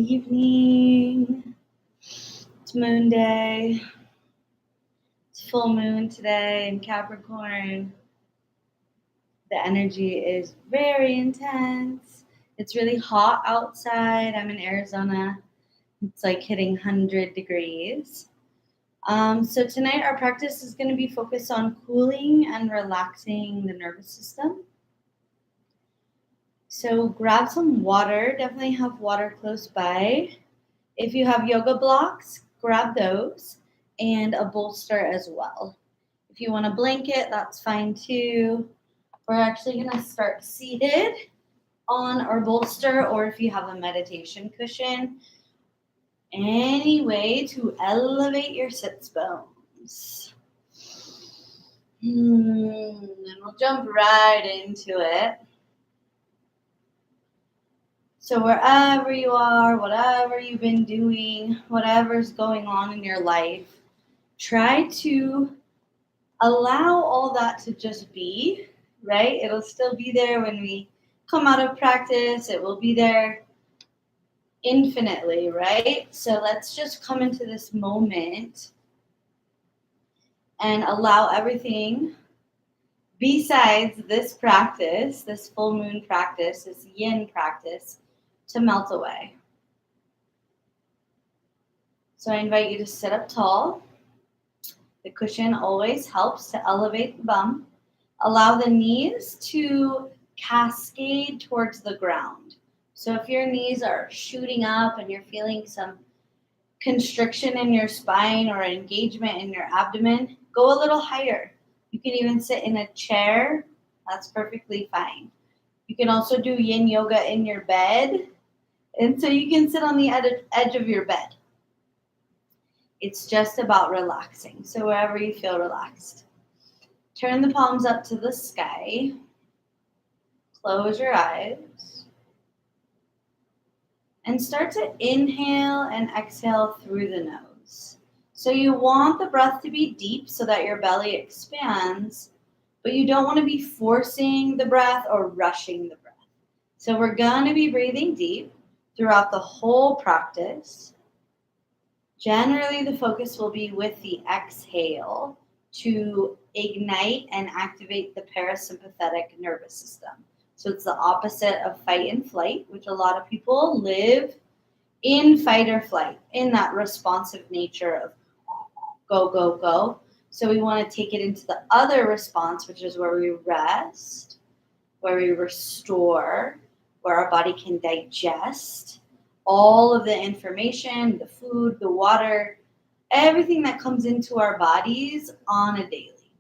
evening. It's moon day. It's full moon today in Capricorn. The energy is very intense. It's really hot outside. I'm in Arizona. It's like hitting 100 degrees. So tonight our practice is going to be focused on cooling and relaxing the nervous system. So grab some water. Definitely have water close by. If you have yoga blocks, grab those and a bolster as well. If you want a blanket, that's fine too. We're actually going to start seated on our bolster, or if you have a meditation cushion, any way to elevate your sits bones. And we'll jump right into it. So wherever you are, whatever you've been doing, whatever's going on in your life, try to allow all that to just be, right? It'll still be there when we come out of practice. It will be there infinitely, right? So let's just come into this moment and allow everything besides this practice, this full moon practice, this yin practice, to melt away. So I invite you to sit up tall. The cushion always helps to elevate the bum. Allow the knees to cascade towards the ground. So if your knees are shooting up and you're feeling some constriction in your spine or engagement in your abdomen, go a little higher. You can even sit in a chair. That's perfectly fine. You can also do yin yoga in your bed. And so you can sit on the edge of your bed. It's just about relaxing. So wherever you feel relaxed. Turn the palms up to the sky. Close your eyes. And start to inhale and exhale through the nose. So you want the breath to be deep so that your belly expands, but you don't want to be forcing the breath or rushing the breath. So we're going to be breathing deep throughout the whole practice. Generally, the focus will be with the exhale to ignite and activate the parasympathetic nervous system. So it's the opposite of fight and flight, which a lot of people live in fight or flight, in that responsive nature of go, go, go. So we want to take it into the other response, which is where we rest, where we restore, where our body can digest all of the information, the food, the water, everything that comes into our bodies on a daily.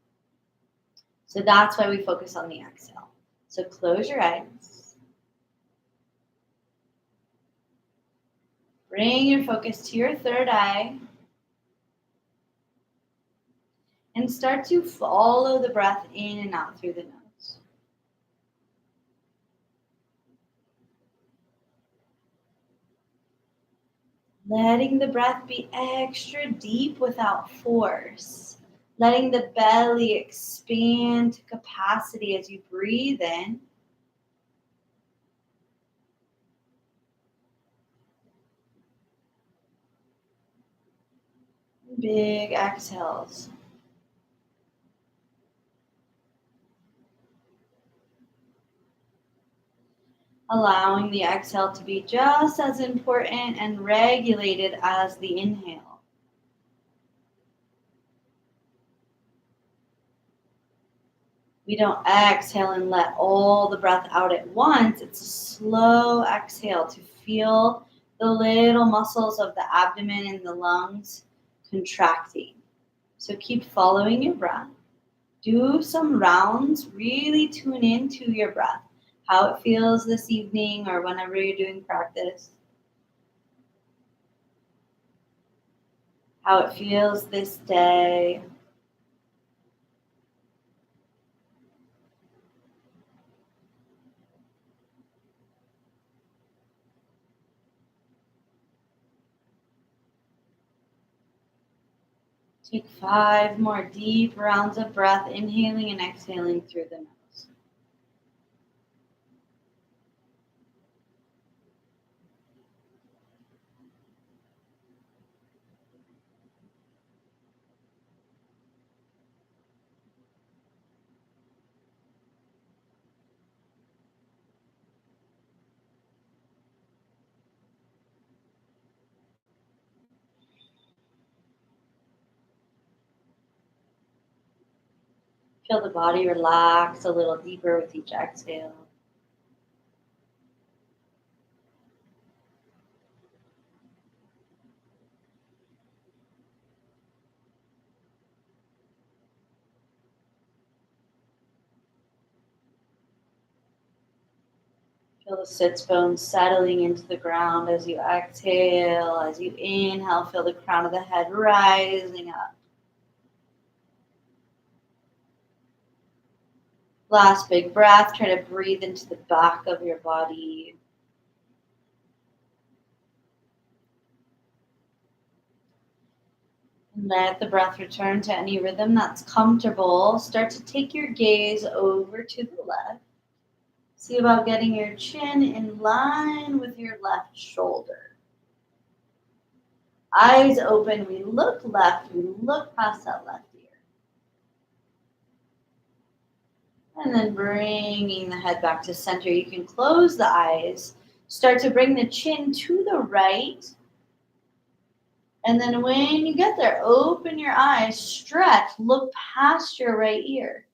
So that's why we focus on the exhale. So close your eyes. Bring your focus to your third eye. And start to follow the breath in and out through the nose. Letting the breath be extra deep without force. Letting the belly expand to capacity as you breathe in. Big exhales. Allowing the exhale to be just as important and regulated as the inhale. We don't exhale and let all the breath out at once. It's a slow exhale to feel the little muscles of the abdomen and the lungs contracting. So keep following your breath. Do some rounds. Really tune into your breath. How it feels this evening or whenever you're doing practice. How it feels this day. Take 5 more deep rounds of breath, inhaling and exhaling through the nose. Feel the body relax a little deeper with each exhale. Feel the sits bones settling into the ground as you exhale. As you inhale, feel the crown of the head rising up. Last big breath. Try to breathe into the back of your body. Let the breath return to any rhythm that's comfortable. Start to take your gaze over to the left. See about getting your chin in line with your left shoulder. Eyes open, we look left, we look past that left ear. And then bringing the head back to center. You can close the eyes. Start to bring the chin to the right. And then when you get there, open your eyes, stretch, look past your right ear.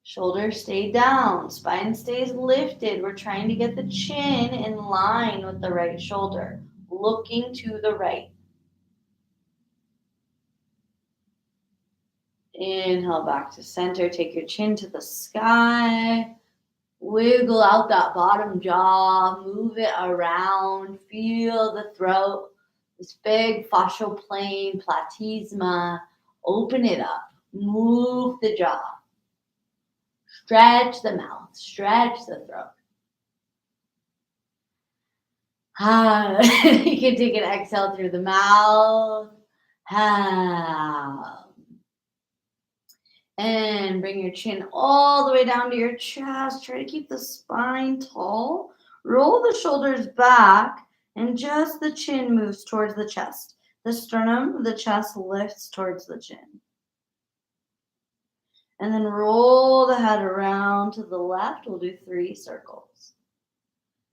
Shoulders stay down, spine stays lifted. We're trying to get the chin in line with the right shoulder, looking to the right. Inhale back to center. Take your chin to the sky. Wiggle out that bottom jaw. Move it around. Feel the throat. This big fascial plane, platysma. Open it up. Move the jaw. Stretch the mouth. Stretch the throat. You can take an exhale through the mouth. And bring your chin all the way down to your chest. Try to keep the spine tall. Roll the shoulders back, and just the chin moves towards the chest. The sternum of the chest lifts towards the chin. And then roll the head around to the left. We'll do 3 circles.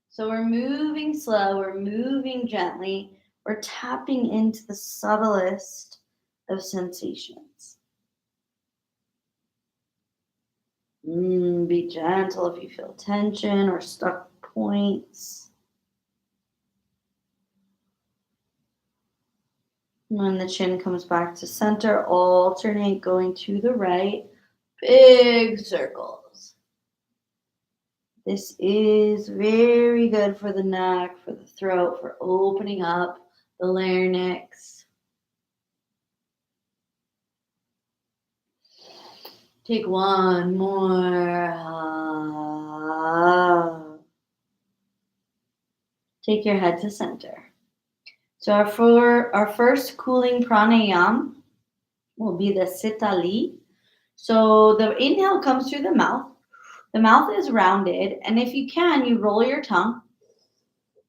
So we're moving slow, we're moving gently, we're tapping into the subtlest of sensations. Be gentle if you feel tension or stuck points. When the chin comes back to center, alternate going to the right, big circles. This is very good for the neck, for the throat, for opening up the larynx. Take one more. Take your head to center. So our first cooling pranayam will be the Sitali. So the inhale comes through the mouth. The mouth is rounded, and if you can, you roll your tongue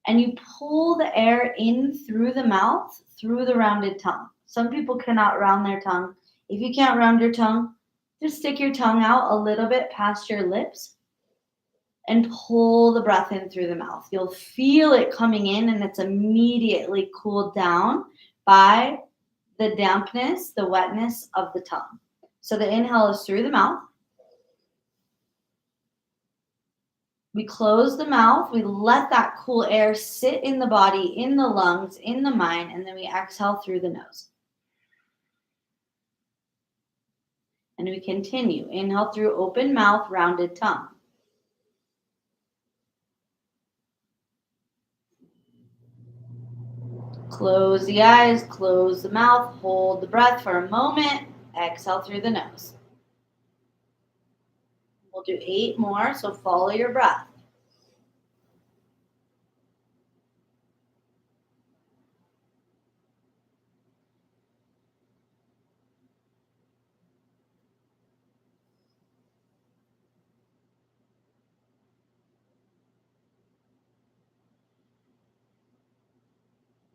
and you pull the air in through the mouth, through the rounded tongue. Some people cannot round their tongue. If you can't round your tongue, just stick your tongue out a little bit past your lips and pull the breath in through the mouth. You'll feel it coming in, and it's immediately cooled down by the dampness, the wetness of the tongue. So the inhale is through the mouth. We close the mouth. We let that cool air sit in the body, in the lungs, in the mind, and then we exhale through the nose. And we continue. Inhale through open mouth, rounded tongue. Close the eyes, close the mouth, hold the breath for a moment. Exhale through the nose. We'll do 8 more, so follow your breath.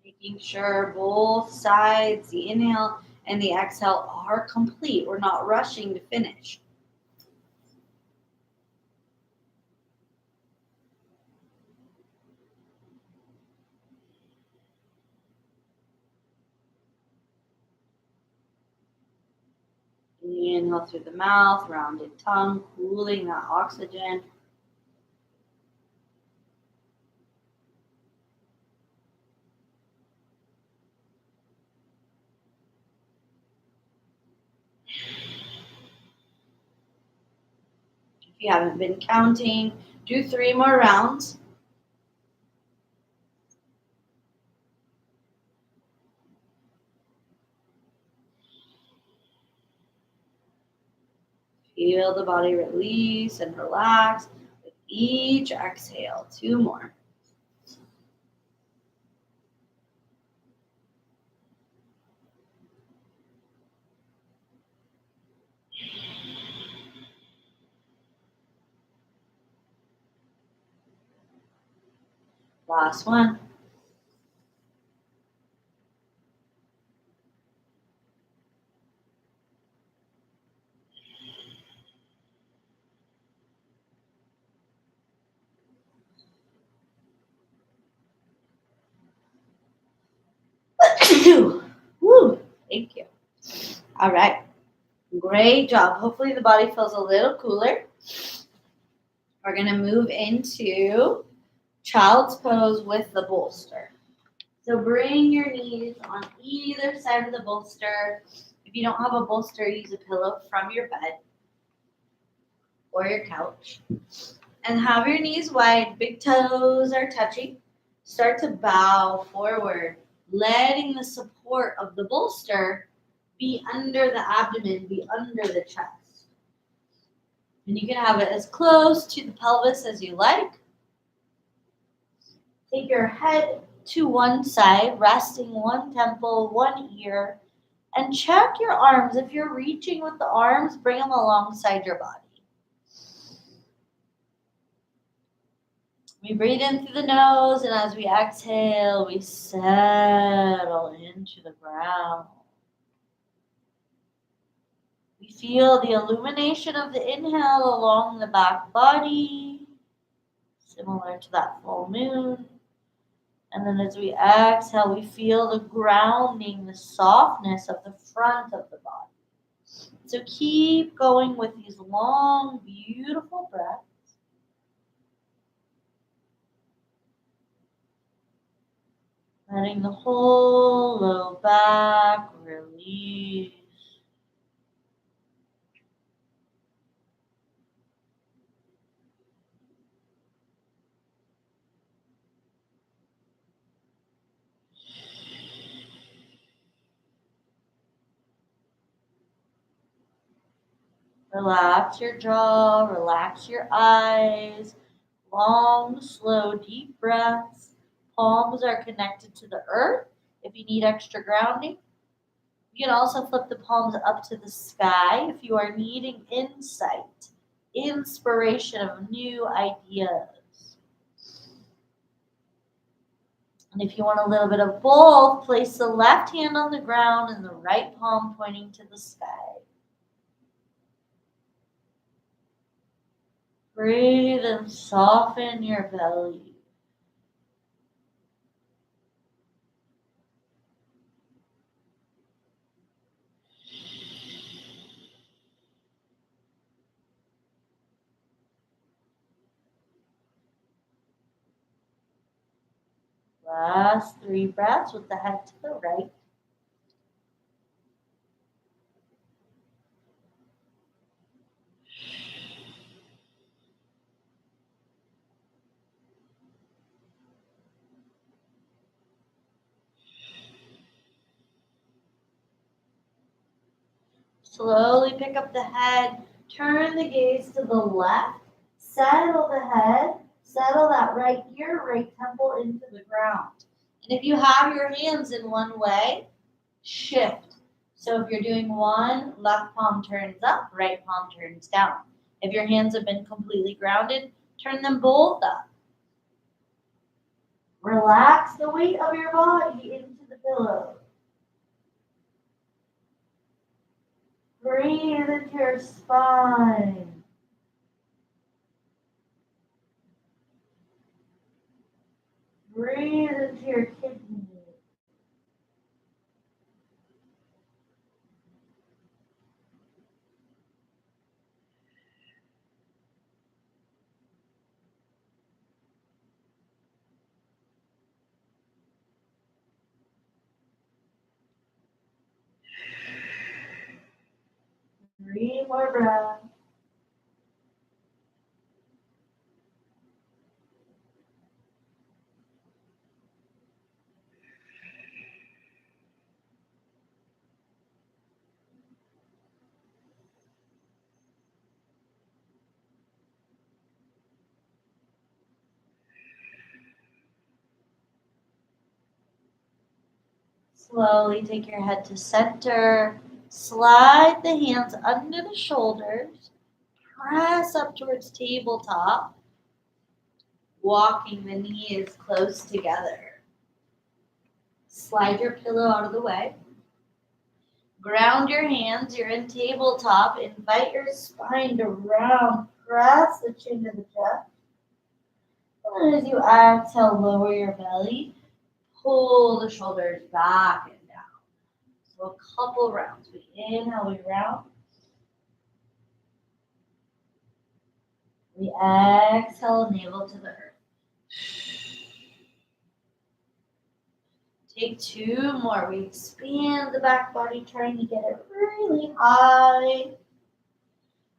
Making sure both sides, the inhale and the exhale, are complete. We're not rushing to finish. Inhale through the mouth, rounded tongue, cooling that oxygen. If you haven't been counting, do 3 more rounds. Feel the body release and relax with each exhale. 2 more. Last one. Woo, thank you. All right. Great job. Hopefully the body feels a little cooler. We're going to move into child's pose with the bolster. So bring your knees on either side of the bolster. If you don't have a bolster, use a pillow from your bed or your couch. And have your knees wide, big toes are touching. Start to bow forward, letting the support of the bolster be under the abdomen, be under the chest. And you can have it as close to the pelvis as you like. Take your head to one side, resting one temple, one ear, and check your arms. If you're reaching with the arms, bring them alongside your body. We breathe in through the nose, and as we exhale, we settle into the ground. We feel the illumination of the inhale along the back body, similar to that full moon. And then as we exhale, we feel the grounding, the softness of the front of the body. So keep going with these long, beautiful breaths. Letting the whole low back release. Relax your jaw, relax your eyes. Long, slow, deep breaths. Palms are connected to the earth. If you need extra grounding, you can also flip the palms up to the sky if you are needing insight, inspiration of new ideas. And if you want a little bit of both, place the left hand on the ground and the right palm pointing to the sky. Breathe and soften your belly. Last 3 breaths with the head to the right. Slowly pick up the head, turn the gaze to the left, settle the head, settle that right ear, right temple into the ground. And if you have your hands in one way, shift. So if you're doing one, left palm turns up, right palm turns down. If your hands have been completely grounded, turn them both up. Relax the weight of your body into the pillow. Breathe into your spine. Breathe into your kidneys. 3 more breaths. Slowly take your head to center. Slide the hands under the shoulders. Press up towards tabletop. Walking the knees close together. Slide your pillow out of the way. Ground your hands. You're in tabletop. Invite your spine to round. Press the chin to the chest. And as you exhale, lower your belly. Pull the shoulders back and down. So a couple rounds. We inhale, we round. We exhale, navel to the earth. Take 2 more. We expand the back body, trying to get it really high.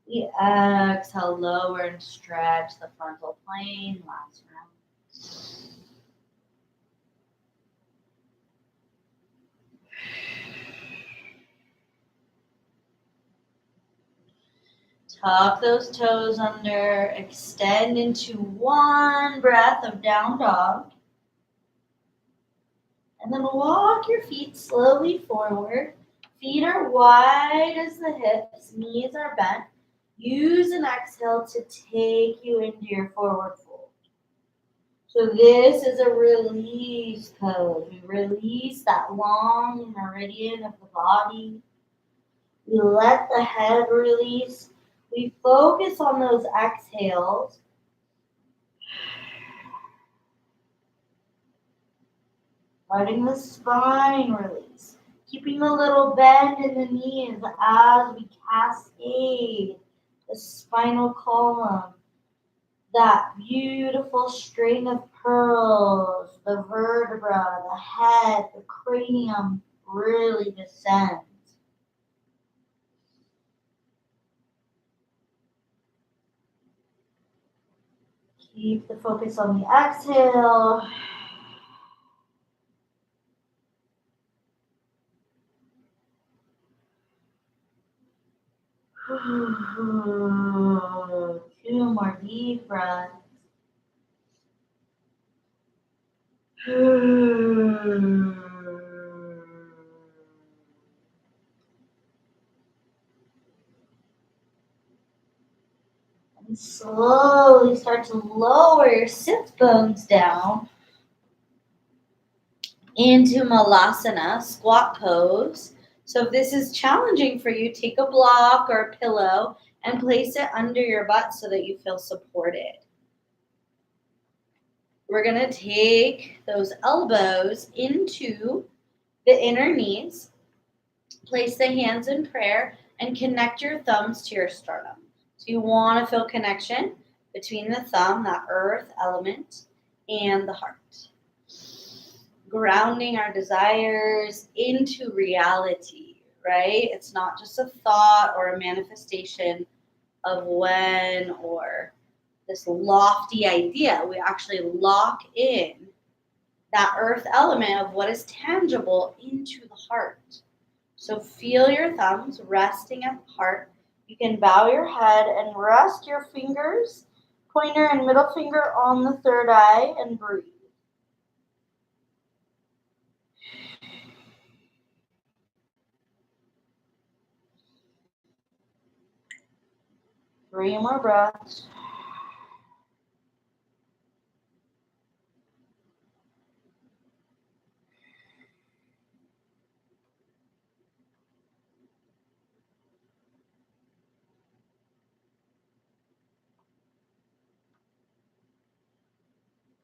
We exhale, lower and stretch the frontal plane. Last round. Tuck those toes under. Extend into 1 breath of down dog. And then walk your feet slowly forward. Feet are wide as the hips. Knees are bent. Use an exhale to take you into your forward fold. So this is a release pose. We release that long meridian of the body. We let the head release. We focus on those exhales. Letting the spine release. Keeping a little bend in the knees as we cascade the spinal column. That beautiful string of pearls, the vertebra, the head, the cranium really descends. Keep the focus on the exhale. Two more deep breaths. And slowly start to lower your sit bones down into Malasana, squat pose. So if this is challenging for you, take a block or a pillow and place it under your butt so that you feel supported. We're going to take those elbows into the inner knees. Place the hands in prayer and connect your thumbs to your sternum. So you want to feel connection between the thumb, that earth element, and the heart. Grounding our desires into reality, right? It's not just a thought or a manifestation of when or this lofty idea. We actually lock in that earth element of what is tangible into the heart. So feel your thumbs resting at the heart. You can bow your head and rest your fingers, pointer and middle finger on the third eye, and breathe. Three more breaths.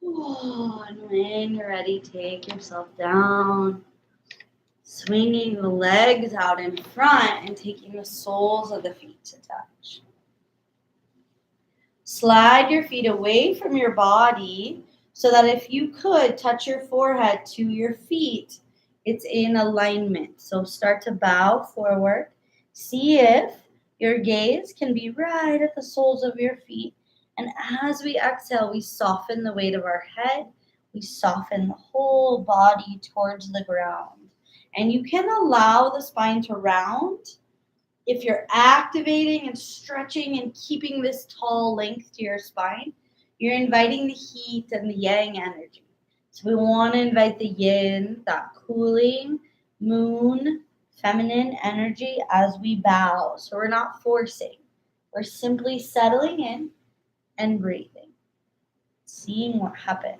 And when you're ready, take yourself down, swinging the legs out in front and taking the soles of the feet to touch. Slide your feet away from your body so that if you could touch your forehead to your feet, it's in alignment. So start to bow forward. See if Your gaze can be right at the soles of your feet. And as we exhale, we soften the weight of our head. We soften the whole body towards the ground. And you can allow the spine to round. If you're activating and stretching and keeping this tall length to your spine, you're inviting the heat and the yang energy. So we want to invite the yin, that cooling, moon, feminine energy as we bow. So we're not forcing. We're simply settling in and breathing, seeing what happens.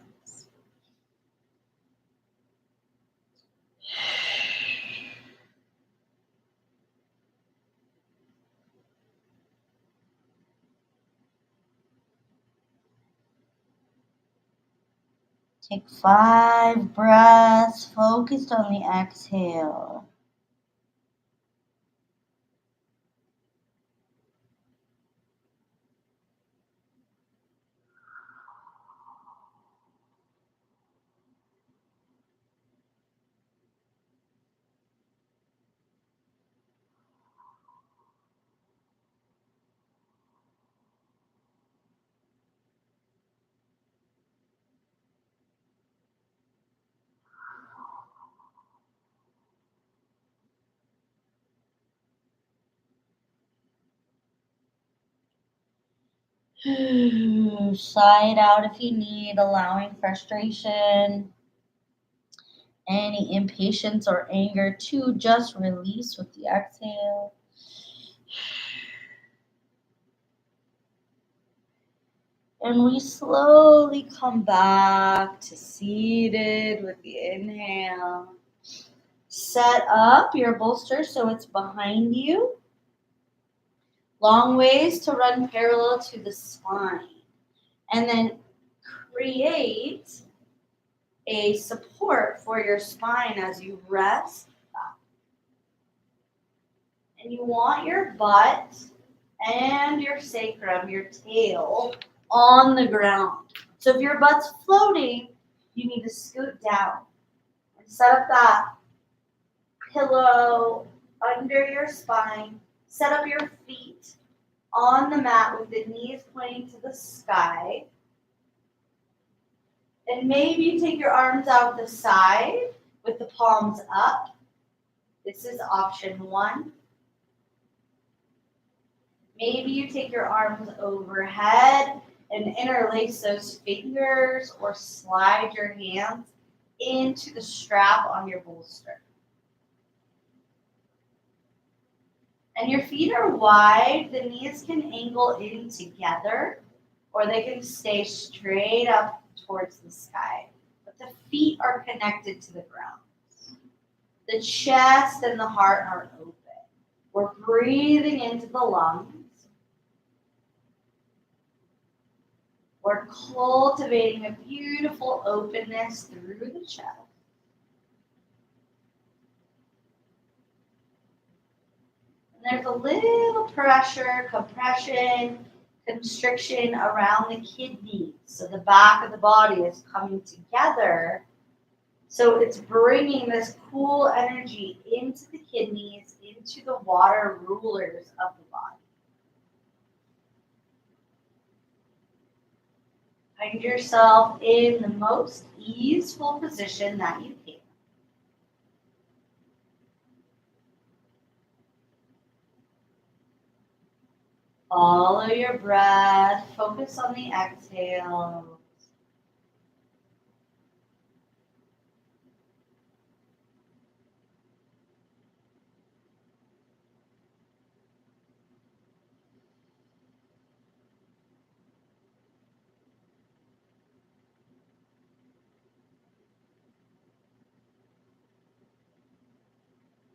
Take 5 breaths, focused on the exhale. Sigh it out if you need, allowing frustration, any impatience or anger to just release with the exhale. And we slowly come back to seated with the inhale. Set up your bolster so it's behind you. Long ways to run parallel to the spine. And then create a support for your spine as you rest. And you want your butt and your sacrum, your tail, on the ground. So if your butt's floating, you need to scoot down and set up that pillow under your spine. Set up your feet on the mat with the knees pointing to the sky. And maybe you take your arms out the side with the palms up. This is option 1. Maybe you take your arms overhead and interlace those fingers or slide your hands into the strap on your bolster. And your feet are wide. The knees can angle in together or they can stay straight up towards the sky. But the feet are connected to the ground. The chest and the heart are open. We're breathing into the lungs. We're cultivating a beautiful openness through the chest. And there's a little pressure, compression, constriction around the kidneys. So the back of the body is coming together. So it's bringing this cool energy into the kidneys, into the water rulers of the body. Find yourself in the most easeful position that you can. Follow your breath. Focus on the exhale.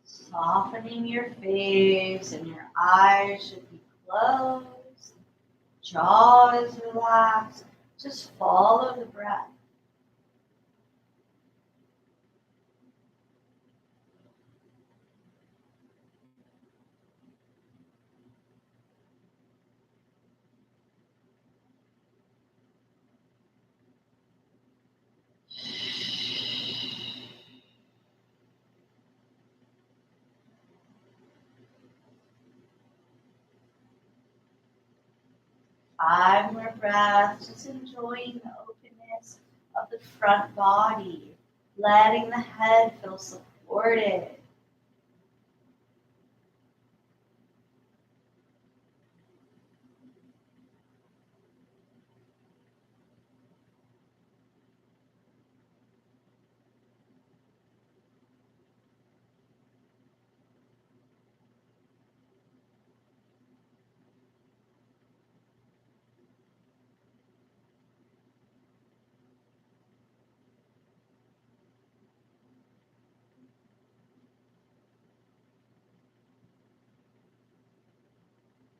Softening your face and your eyes should be closed. Jaw is relaxed. Just follow the breath. breath, just enjoying the openness of the front body, letting the head feel supported.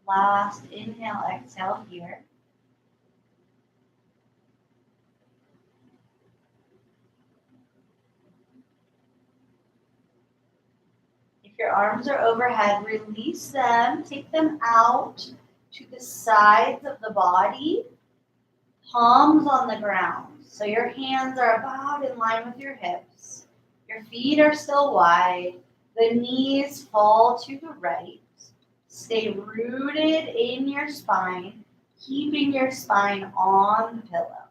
Last inhale, exhale here. If your arms are overhead, release them, take them out to the sides of the body, palms on the ground. So your hands are about in line with your hips. Your feet are still wide. The knees fall to the right. Stay rooted in your spine, keeping your spine on the pillow.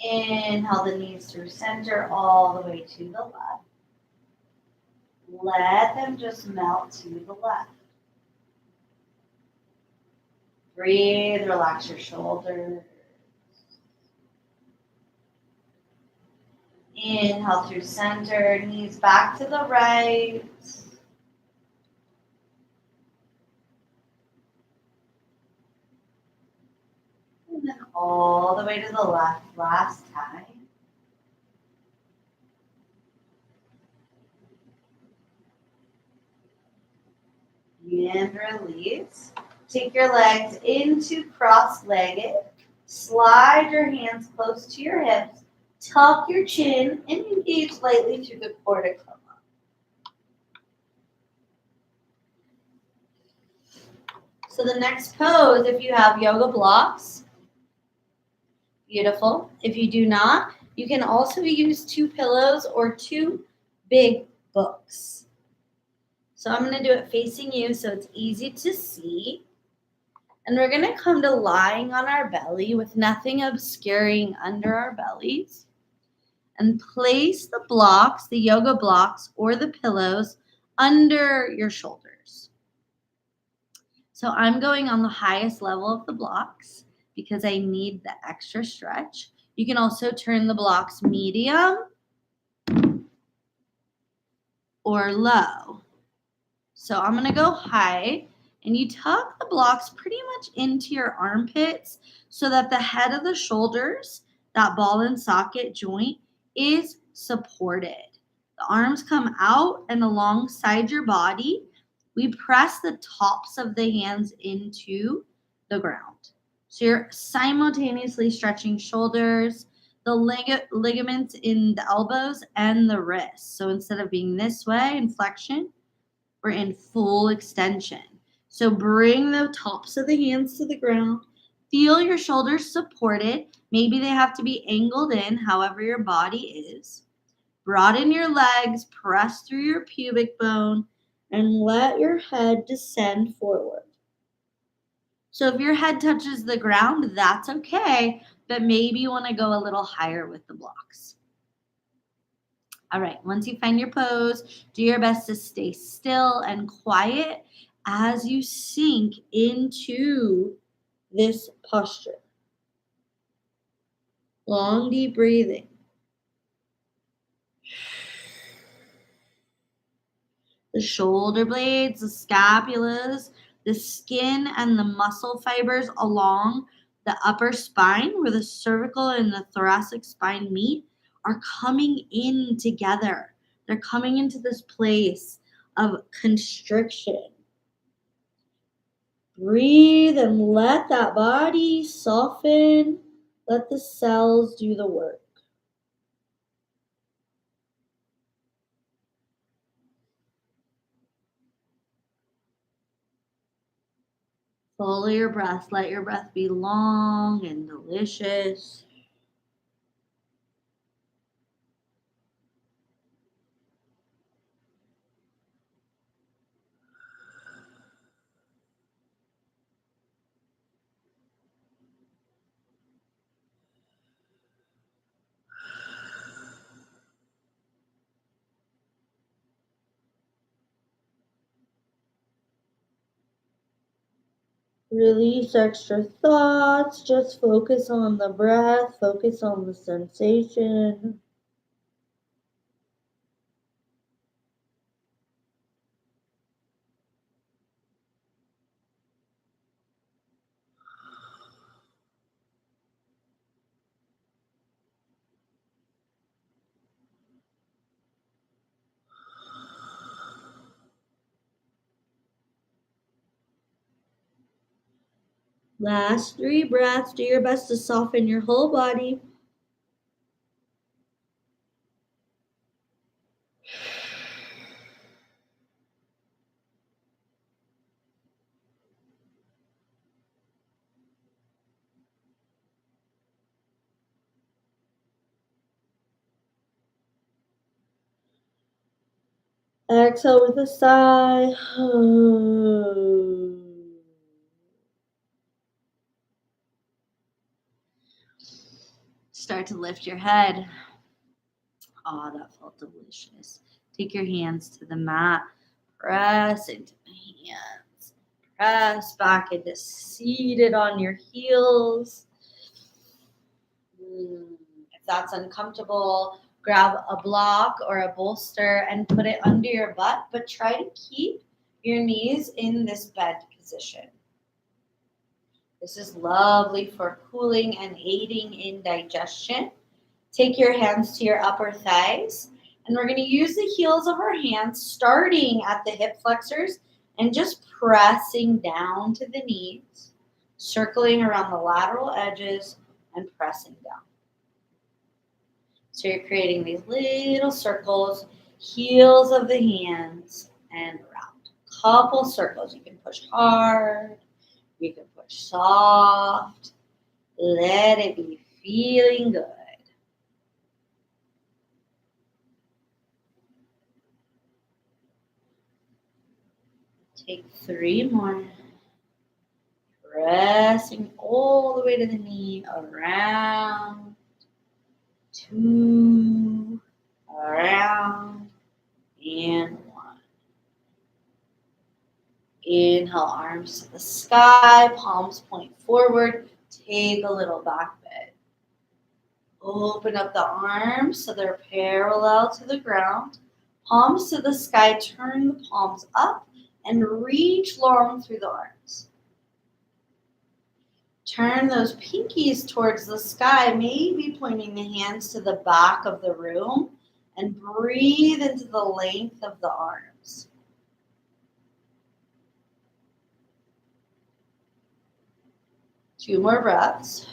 Inhale the knees through center all the way to the left. Let them just melt to the left. Breathe, relax your shoulders. Inhale through center, knees back to the right. And then all the way to the left, last time. And release. Take your legs into cross-legged. Slide your hands close to your hips. Tuck your chin and engage lightly through the corticilla. So the next pose, if you have yoga blocks, beautiful. If you do not, you can also use 2 pillows or 2 big books. So I'm going to do it facing you so it's easy to see. And we're going to come to lying on our belly with nothing obscuring under our bellies. And place the blocks, the yoga blocks or the pillows under your shoulders. So I'm going on the highest level of the blocks because I need the extra stretch. You can also turn the blocks medium or low. So I'm going to go high, and you tuck the blocks pretty much into your armpits so that the head of the shoulders, that ball and socket joint, is supported. The arms come out and alongside your body. We press the tops of the hands into the ground. So you're simultaneously stretching shoulders, the ligaments in the elbows and the wrists. So instead of being this way in flexion, we're in full extension. So bring the tops of the hands to the ground. Feel your shoulders supported. Maybe they have to be angled in, however your body is. Broaden your legs, press through your pubic bone, and let your head descend forward. So if your head touches the ground, that's okay, but maybe you want to go a little higher with the blocks. All right, once you find your pose, do your best to stay still and quiet as you sink into this posture. Long, deep breathing. The shoulder blades, the scapulas, the skin and the muscle fibers along the upper spine where the cervical and the thoracic spine meet are coming in together. They're coming into this place of constriction. Breathe and let that body soften. Let the cells do the work. Follow your breath. Let your breath be long and delicious. Release extra thoughts. Just focus on the breath, focus on the sensation. Last 3 breaths. Do your best to soften your whole body. Exhale with a sigh. Start to lift your head. Oh, that felt delicious. Take your hands to the mat. Press into the hands. Press back into seated on your heels. If that's uncomfortable, grab a block or a bolster and put it under your butt, but try to keep your knees in this bed position. This is lovely for cooling and aiding in digestion. Take your hands to your upper thighs, and we're going to use the heels of our hands starting at the hip flexors and just pressing down to the knees, circling around the lateral edges and pressing down. So you're creating these little circles, heels of the hands and around. Couple circles. You can push hard, you can push soft. Let it be feeling good. Take 3 more. Pressing all the way to the knee, around, 2, around, and 1. Inhale, arms to the sky, palms point forward. Take a little back bend. Open up the arms so they're parallel to the ground. Palms to the sky, turn the palms up and reach long through the arms. Turn those pinkies towards the sky, maybe pointing the hands to the back of the room, and breathe into the length of the arms. Two more breaths.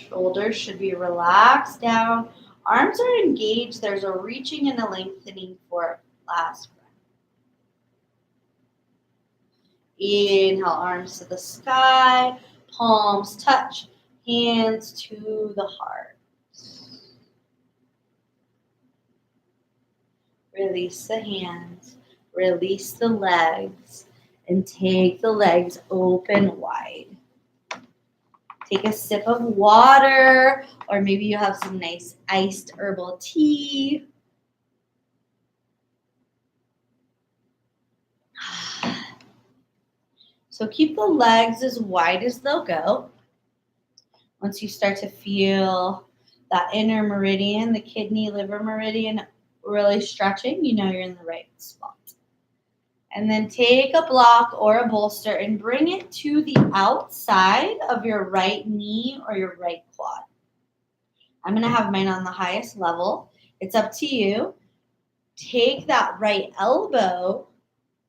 Shoulders should be relaxed down. Arms are engaged. There's a reaching and a lengthening for last breath. Inhale, arms to the sky, palms touch, hands to the heart. Release the hands, release the legs, and take the legs open wide. Take a sip of water, or maybe you have some nice iced herbal tea. So keep the legs as wide as they'll go. Once you start to feel that inner meridian, the kidney liver meridian really stretching, you know you're in the right spot. And then take a block or a bolster and bring it to the outside of your right knee or your right quad. I'm going to have mine on the highest level. It's up to you. Take that right elbow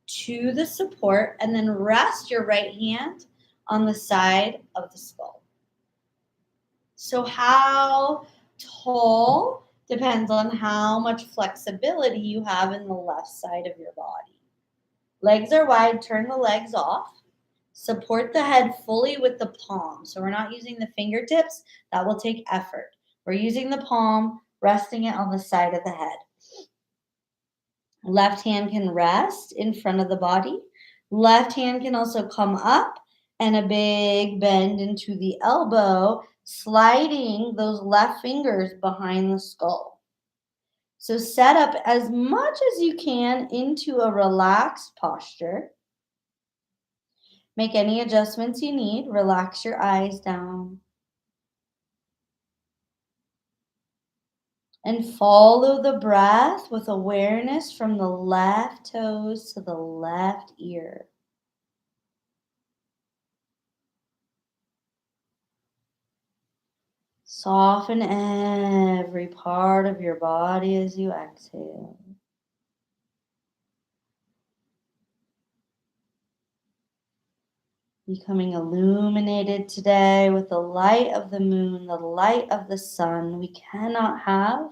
to the support and then rest your right hand on the side of the skull. So how tall depends on how much flexibility you have in the left side of your body. Legs are wide, turn the legs off. Support the head fully with the palm. So we're not using the fingertips. That will take effort. We're using the palm, resting it on the side of the head. Left hand can rest in front of the body. Left hand can also come up and a big bend into the elbow, sliding those left fingers behind the skull. So set up as much as you can into a relaxed posture. Make any adjustments you need. Relax your eyes down. And follow the breath with awareness from the left toes to the left ear. Soften every part of your body as you exhale. Becoming illuminated today with the light of the moon, the light of the sun. We cannot have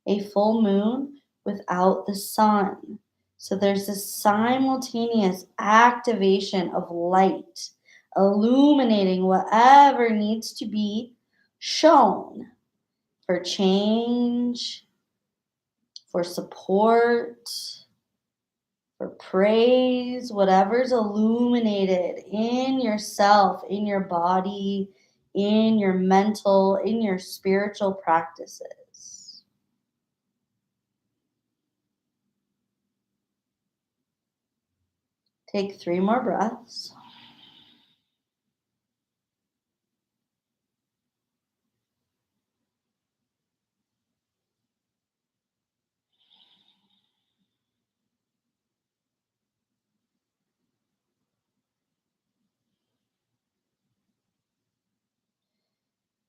a full moon without the sun. So there's this simultaneous activation of light, illuminating whatever needs to be shown for change, for support, for praise, whatever's illuminated in yourself, in your body, in your mental, in your spiritual practices. Take 3 more breaths.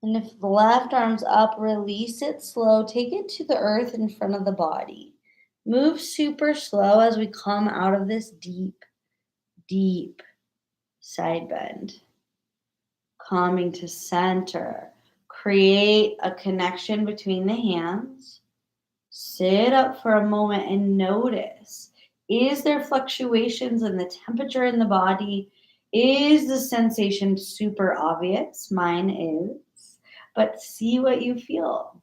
And if the left arm's up, release it slow. Take it to the earth in front of the body. Move super slow as we come out of this deep, deep side bend. Coming to center. Create a connection between the hands. Sit up for a moment and notice. Is there fluctuations in the temperature in the body? Is the sensation super obvious? Mine is. But see what you feel.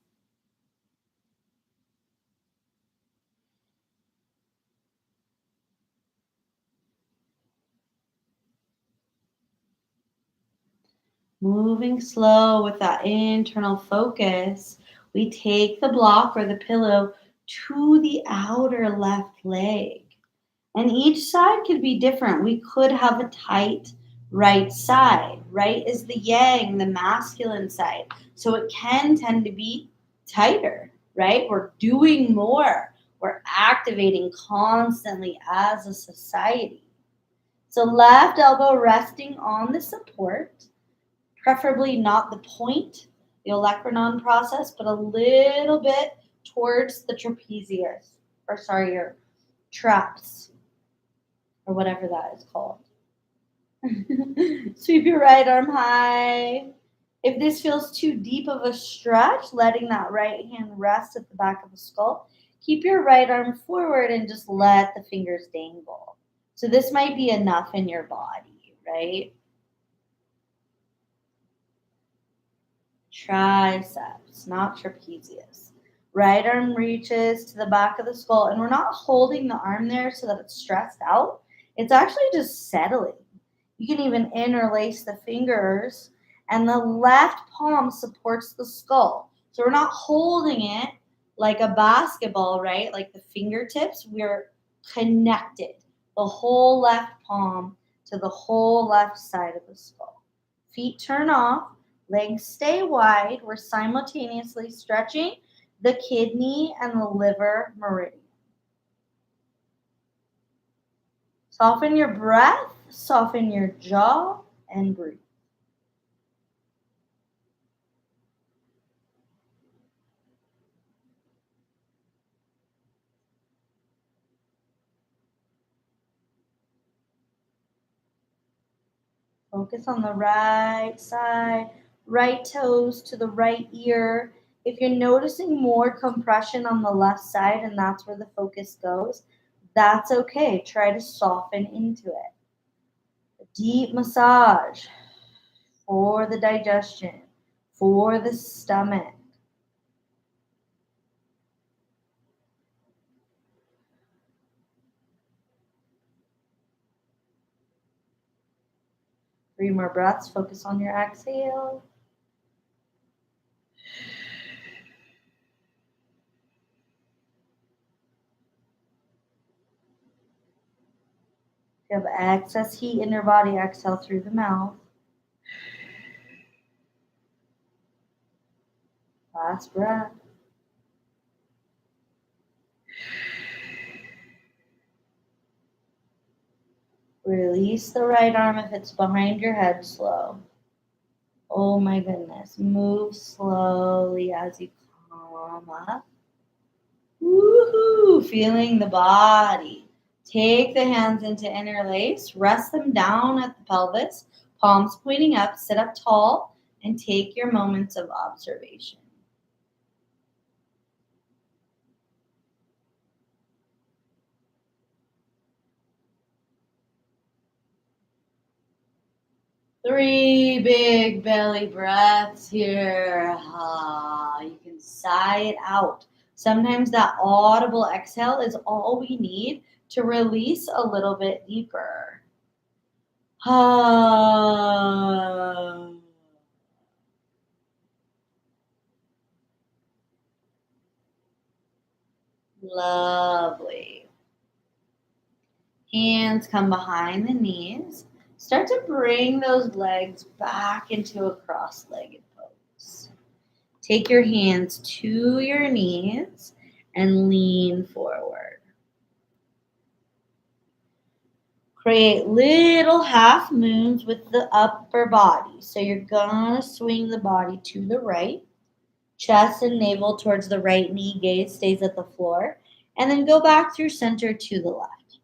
Moving slow with that internal focus, we take the block or the pillow to the outer left leg. And each side could be different. We could have a tight right side. Right is the yang, the masculine side. So it can tend to be tighter, right? We're doing more. We're activating constantly as a society. So left elbow resting on the support, preferably not the point, the olecranon process, but a little bit towards the trapezius, your traps, or whatever that is called. Sweep your right arm high. If this feels too deep of a stretch, letting that right hand rest at the back of the skull, keep your right arm forward and just let the fingers dangle. So this might be enough in your body, right? Triceps, not trapezius. Right arm reaches to the back of the skull, and we're not holding the arm there so that it's stressed out. It's actually just settling. You can even interlace the fingers, and the left palm supports the skull. So we're not holding it like a basketball, right? Like the fingertips, we're connected. The whole left palm to the whole left side of the skull. Feet turn off, legs stay wide. We're simultaneously stretching the kidney and the liver meridian. Soften your breath, soften your jaw, and breathe. Focus on the right side, right toes to the right ear. If you're noticing more compression on the left side and that's where the focus goes, that's okay. Try to soften into it. A deep massage for the digestion, for the stomach. Three more breaths. Focus on your exhale. If you have excess heat in your body, exhale through the mouth. Last breath. Release the right arm if it's behind your head slow. Oh my goodness. Move slowly as you come up. Woohoo! Feeling the body. Take the hands into interlace. Rest them down at the pelvis. Palms pointing up. Sit up tall and take your moments of observation. Three big belly breaths here. You can sigh it out. Sometimes that audible exhale is all we need to release a little bit deeper. Lovely. Hands come behind the knees. Start to bring those legs back into a cross-legged pose. Take your hands to your knees and lean forward. Create little half moons with the upper body. So you're gonna swing the body to the right. Chest and navel towards the right knee, gaze stays at the floor. And then go back through center to the left.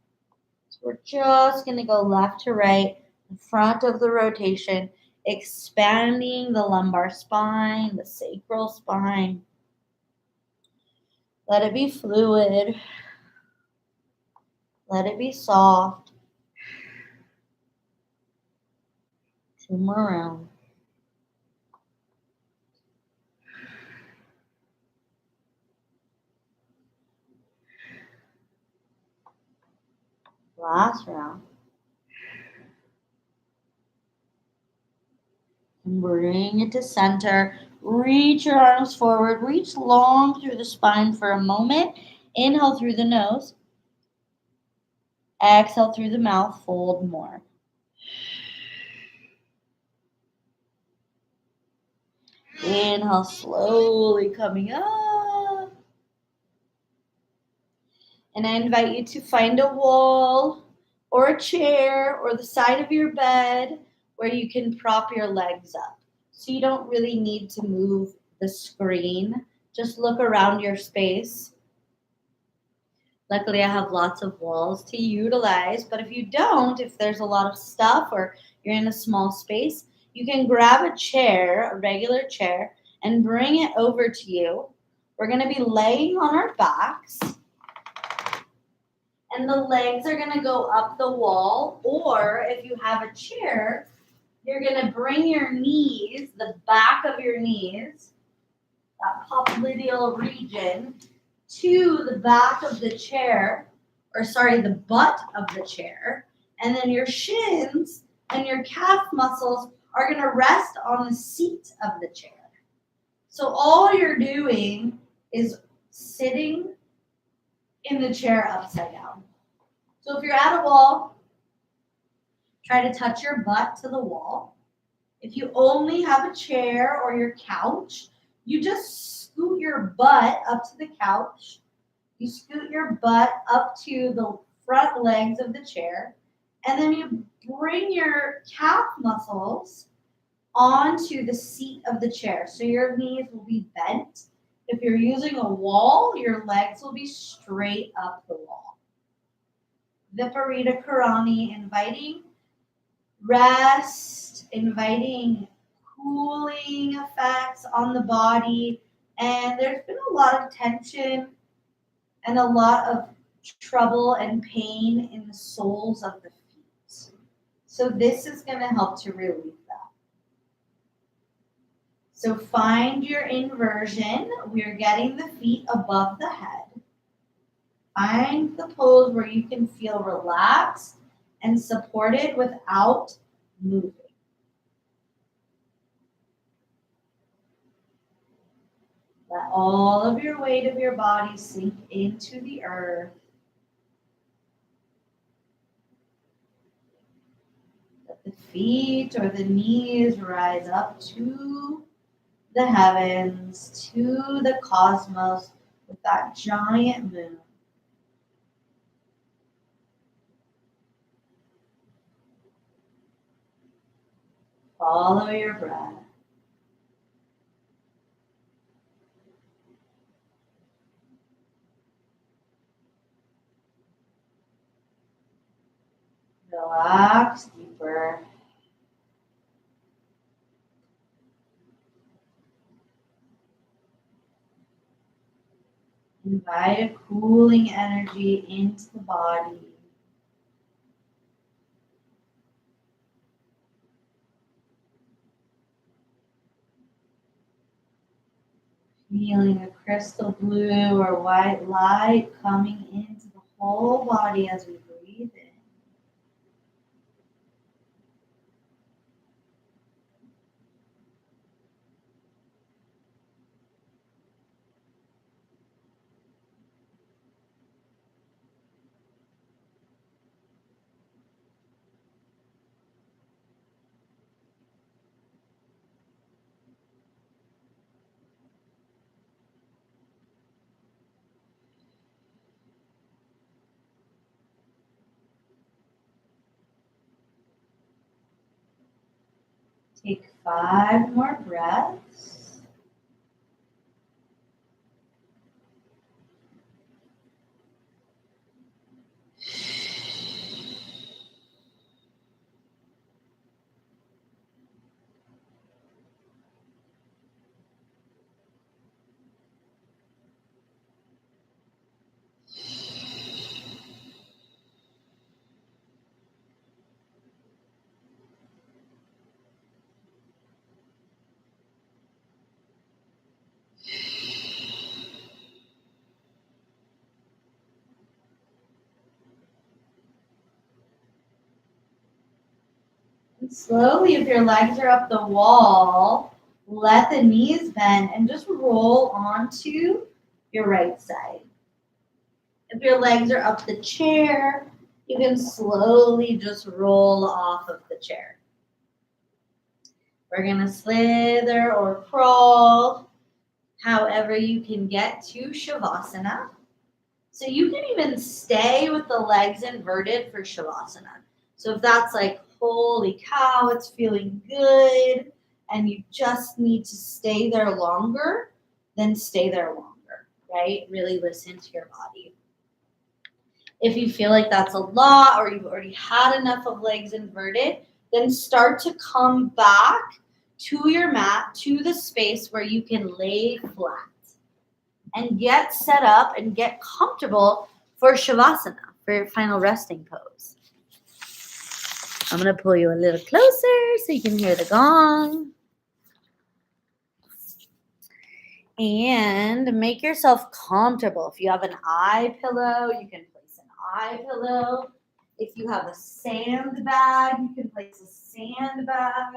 So we're just gonna go left to right, in front of the rotation, expanding the lumbar spine, the sacral spine. Let it be fluid. Let it be soft. 2 more rounds. Last round. And bring it to center. Reach your arms forward. Reach long through the spine for a moment. Inhale through the nose. Exhale through the mouth. Fold more. Inhale, slowly coming up. And I invite you to find a wall or a chair or the side of your bed where you can prop your legs up. So you don't really need to move the screen. Just look around your space. Luckily, I have lots of walls to utilize, but if you don't, if there's a lot of stuff or you're in a small space, you can grab a chair, a regular chair, and bring it over to you. We're going to be laying on our backs, and the legs are going to go up the wall, or if you have a chair, you're going to bring your knees, the back of your knees, that popliteal region, to the back of the chair, the butt of the chair, and then your shins and your calf muscles are going to rest on the seat of the chair. So all you're doing is sitting in the chair upside down. So if you're at a wall, try to touch your butt to the wall. If you only have a chair or your couch, you just scoot your butt up to the couch. You scoot your butt up to the front legs of the chair, and then you bring your calf muscles onto the seat of the chair. So your knees will be bent. If you're using a wall, your legs will be straight up the wall. Viparita Karani, inviting rest, inviting cooling effects on the body. And there's been a lot of tension and a lot of trouble and pain in the soles of the feet. So this is going to help to relieve that. So find your inversion. We're getting the feet above the head. Find the pose where you can feel relaxed and supported without moving. Let all of your weight of your body sink into the earth. The feet or the knees rise up to the heavens, to the cosmos with that giant moon. Follow your breath. Relax deeper. Invite a cooling energy into the body. Feeling a crystal blue or white light coming into the whole body as we breathe in. Take 5 more breaths. And slowly, if your legs are up the wall, let the knees bend and just roll onto your right side. If your legs are up the chair, you can slowly just roll off of the chair. We're going to slither or crawl, however you can get to Shavasana. So you can even stay with the legs inverted for Shavasana. So if that's like, holy cow, it's feeling good, and you just need to stay there longer, then stay there longer, right? Really listen to your body. If you feel like that's a lot or you've already had enough of legs inverted, then start to come back to your mat, to the space where you can lay flat and get set up and get comfortable for Shavasana, for your final resting pose. I'm going to pull you a little closer so you can hear the gong. And make yourself comfortable. If you have an eye pillow, you can place an eye pillow. If you have a sandbag, you can place a sandbag.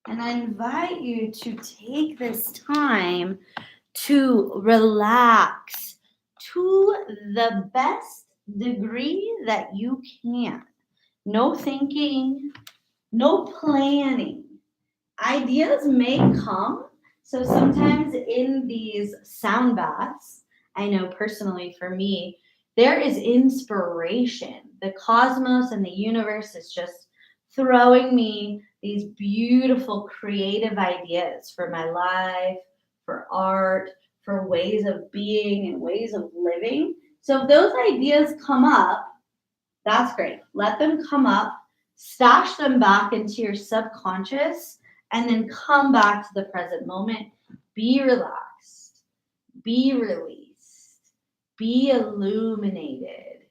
And I invite you to take this time to relax to the best degree that you can. No thinking, no planning. Ideas may come. So sometimes in these sound baths, I know personally for me, there is inspiration. The cosmos and the universe is just throwing me these beautiful creative ideas for my life, for art, for ways of being and ways of living. So if those ideas come up, that's great. Let them come up, stash them back into your subconscious, and then come back to the present moment. Be relaxed, be released, be illuminated.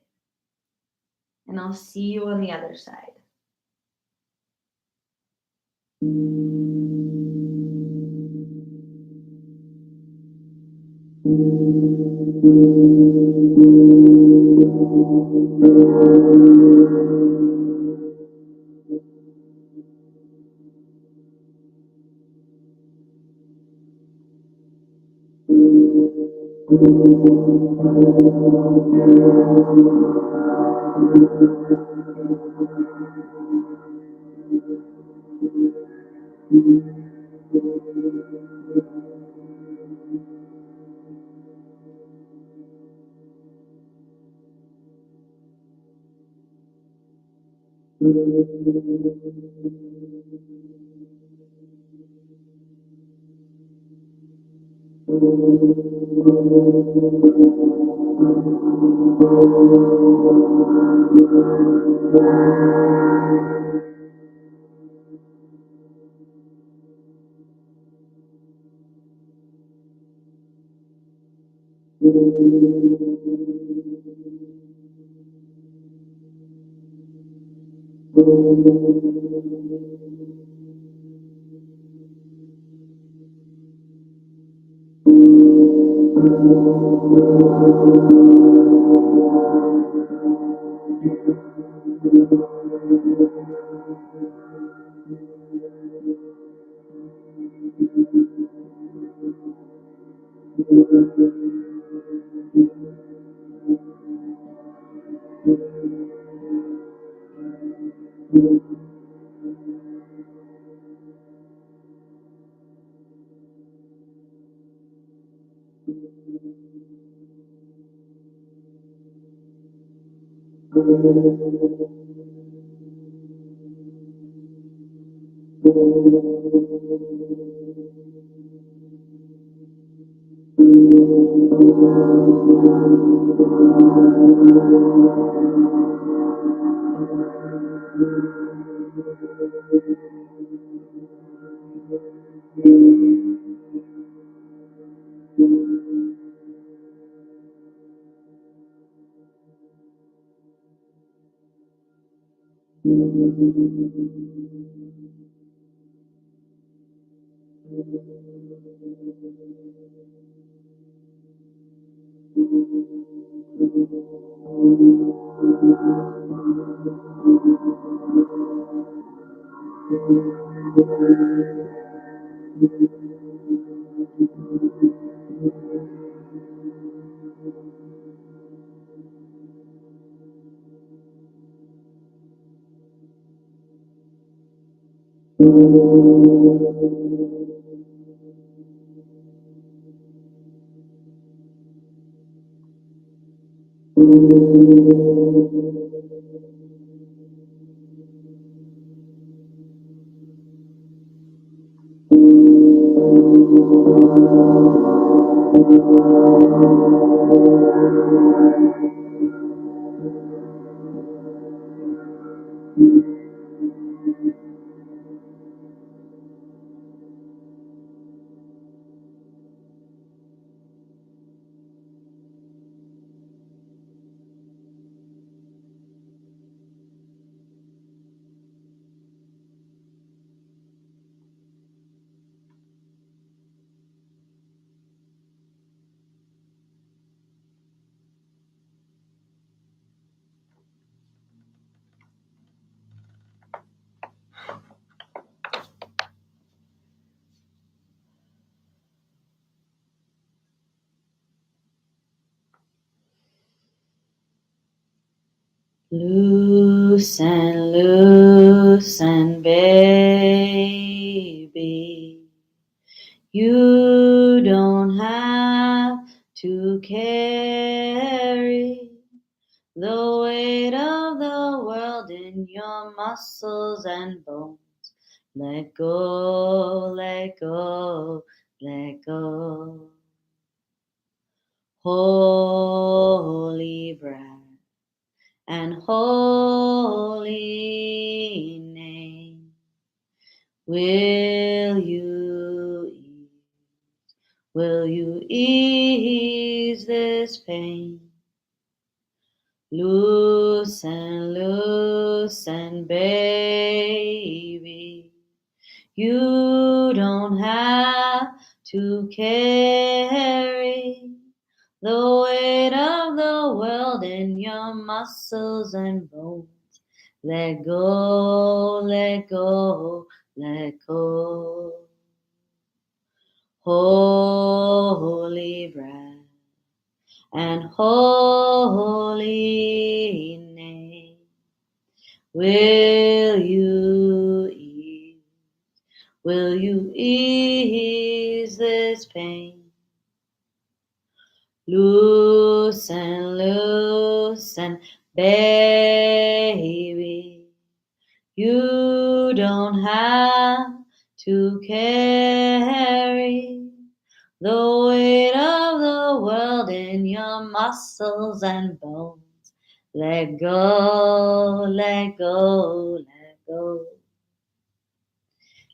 And I'll see you on the other side. Loosen, loosen, baby. You don't have to carry the weight of the world in your muscles and bones. Let go, let go, let go. Holy breath and holy name, will you ease this pain? Loosen, loosen, baby. You don't have to carry the weight of the world in your muscles and bones. Let go, let go, let go. Holy breath and holy name. Will you ease? Will you ease this pain? Loosen, loosen, baby. You don't have to carry the weight of the world in your muscles and bones. Let go, let go, let go.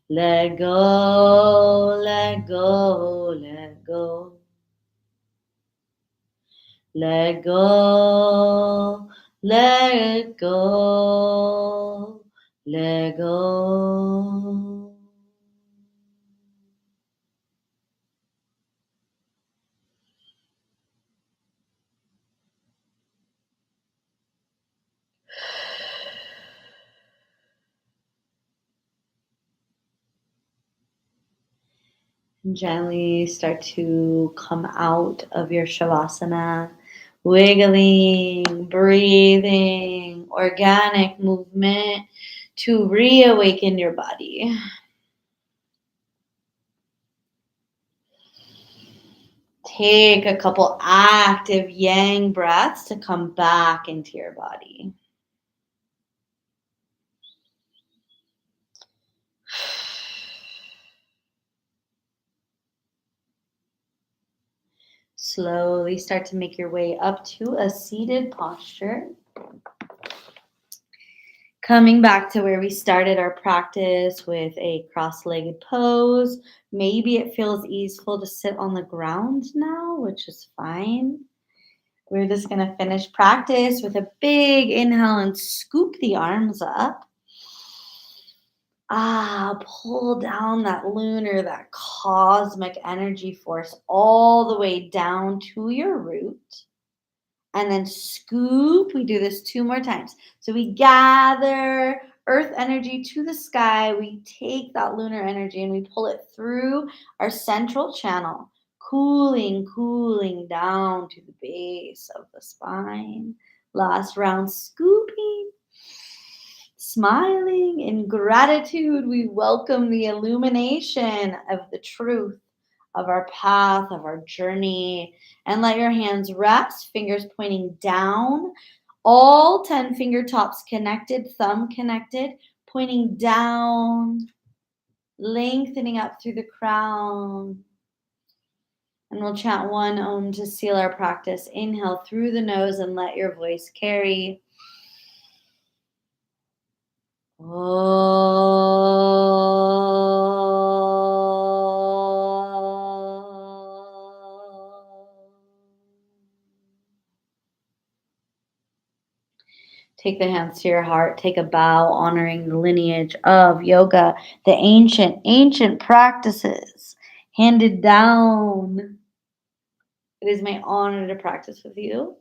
Let go, let go, let go. Let go, let go, let go. And gently start to come out of your Shavasana, wiggling, breathing, organic movement to reawaken your body. Take a couple active yang breaths to come back into your body. Slowly start to make your way up to a seated posture. Coming back to where we started our practice with a cross-legged pose. Maybe it feels easeful to sit on the ground now, which is fine. We're just going to finish practice with a big inhale and scoop the arms up. Pull down that lunar, that cosmic energy force all the way down to your root. And then scoop. We do this 2 more times. So we gather earth energy to the sky. We take that lunar energy and we pull it through our central channel, cooling down to the base of the spine. Last round, scooping. Smiling in gratitude, we welcome the illumination of the truth of our path, of our journey, and let your hands rest, fingers pointing down, all 10 finger tops connected, thumb connected, pointing down, lengthening up through the crown. And we'll chant one Om to seal our practice. Inhale through the nose and let your voice carry. Take the hands to your heart. Take a bow, honoring the lineage of yoga, the ancient practices handed down. It is my honor to practice with you.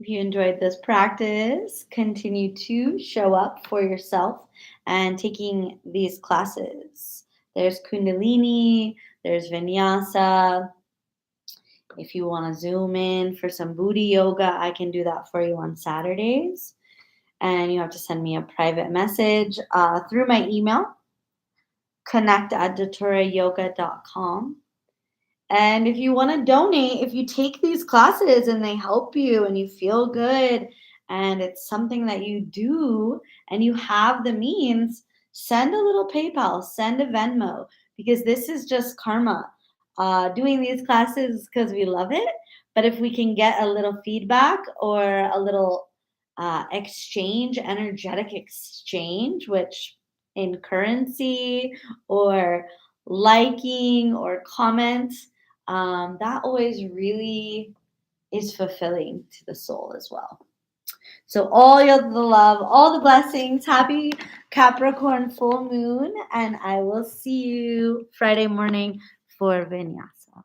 If you enjoyed this practice, continue to show up for yourself and taking these classes. There's Kundalini, there's Vinyasa. If you want to zoom in for some booty yoga, I can do that for you on Saturdays. And you have to send me a private message through my email, connect@daturayoga.com. And if you want to donate, if you take these classes and they help you and you feel good and it's something that you do and you have the means, send a little PayPal, send a Venmo, because this is just karma. Doing these classes because we love it. But if we can get a little feedback or a little exchange, energetic exchange, which in currency or liking or comments, that always really is fulfilling to the soul as well. So all the love, all the blessings. Happy Capricorn Full Moon. And I will see you Friday morning for Vinyasa.